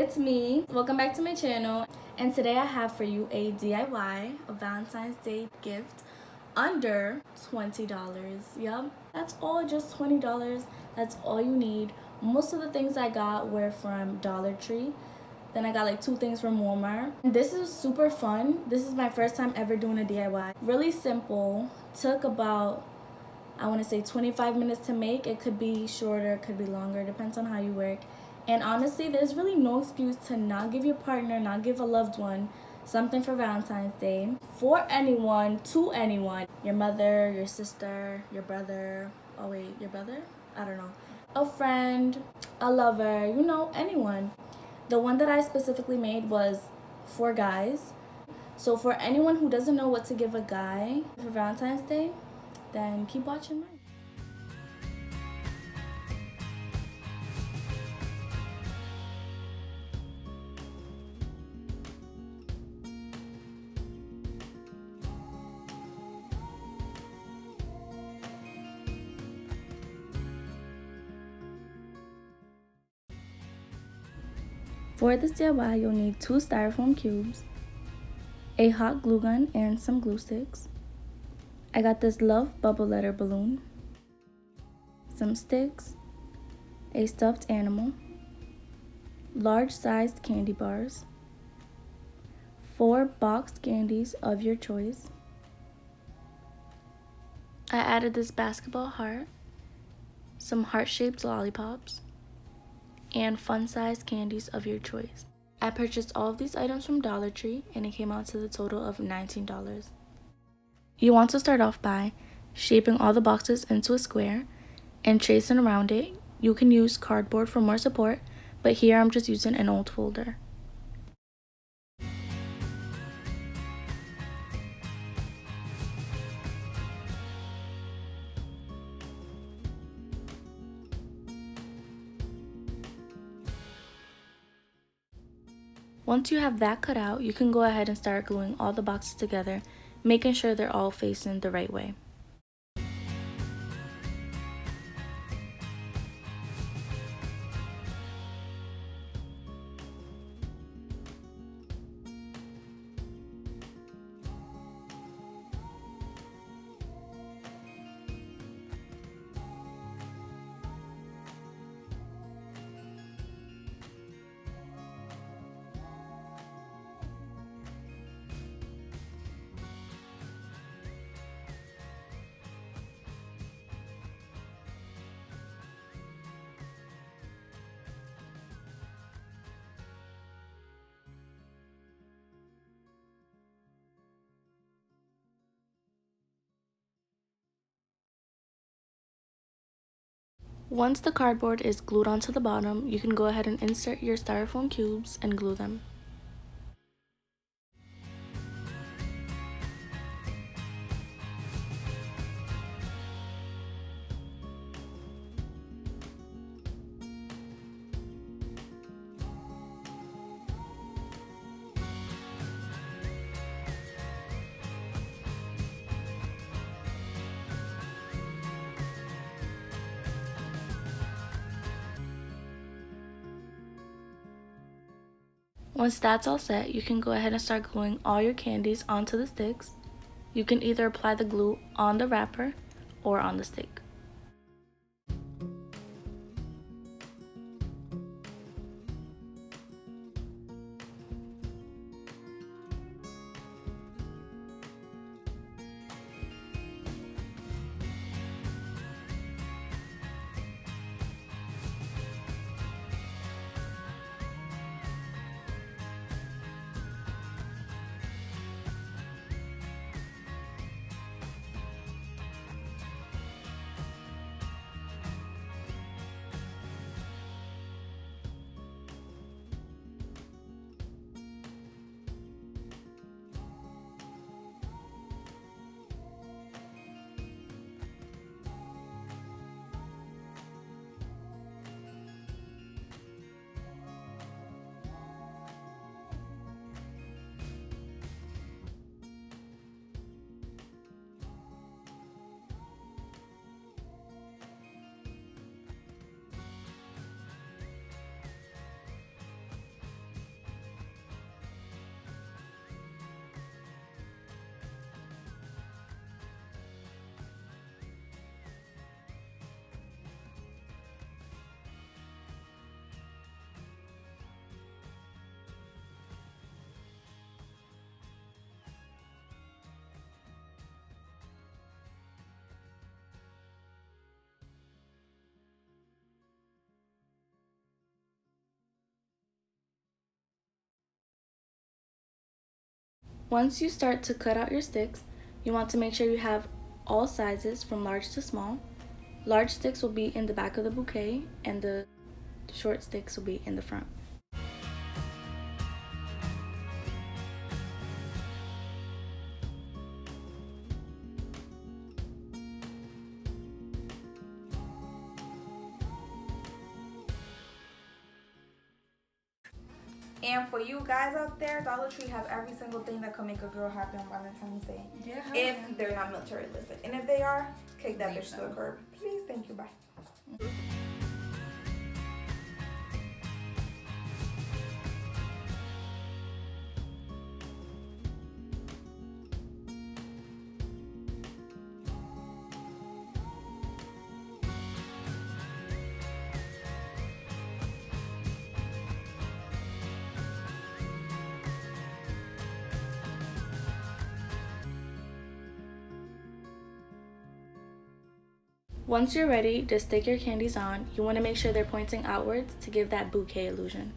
it's me. Welcome back to my channel. And today I have for you a DIY, a Valentine's Day gift under $20. Yup, that's all, just $20. That's all you need. Most of the things I got were from Dollar Tree. Then I got like 2 things from Walmart. This is super fun. This is my first time ever doing a DIY. Really simple. Took about, I want to say 25 minutes to make. It could be shorter, it could be longer, depends on how you work. And honestly, there's really no excuse to not give your partner, not give a loved one something for Valentine's Day. For anyone, to anyone. Your mother, your sister, your brother. Oh wait, your brother? I don't know. A friend, a lover, you know, anyone. The one that I specifically made was for guys. So for anyone who doesn't know what to give a guy for Valentine's Day, then keep watching mine. For this DIY, you'll need 2 styrofoam cubes, a hot glue gun, and some glue sticks. I got this love bubble letter balloon, some sticks, a stuffed animal, large sized candy bars, 4 boxed candies of your choice. I added this basketball heart, some heart-shaped lollipops, and fun-sized candies of your choice. I purchased all of these items from Dollar Tree and it came out to the total of $19. You want to start off by shaping all the boxes into a square and tracing around it. You can use cardboard for more support, but here I'm just using an old folder. Once you have that cut out, you can go ahead and start gluing all the boxes together, making sure they're all facing the right way. Once the cardboard is glued onto the bottom, you can go ahead and insert your styrofoam cubes and glue them. Once that's all set, you can go ahead and start gluing all your candies onto the sticks. You can either apply the glue on the wrapper or on the stick. Once you start to cut out your sticks, you want to make sure you have all sizes from large to small. Large sticks will be in the back of the bouquet and the short sticks will be in the front. And for you guys out there, Dollar Tree has every single thing that could make a girl happy on Valentine's Day. Yeah. If they're not militaristic. And if they are, kick that bitch to the curb. Please, thank you, bye. Once you're ready to stick your candies on, you want to make sure they're pointing outwards to give that bouquet illusion.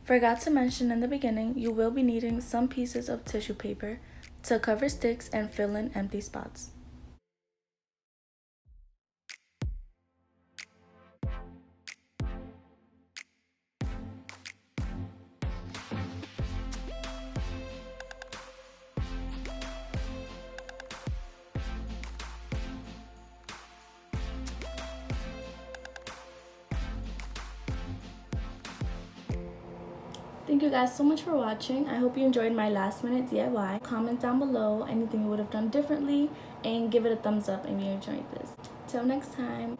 Forgot to mention in the beginning, you will be needing some pieces of tissue paper to cover sticks and fill in empty spots. Thank you guys so much for watching. I hope you enjoyed my last minute DIY. Comment down below anything you would have done differently and give it a thumbs up if you enjoyed this. Till next time.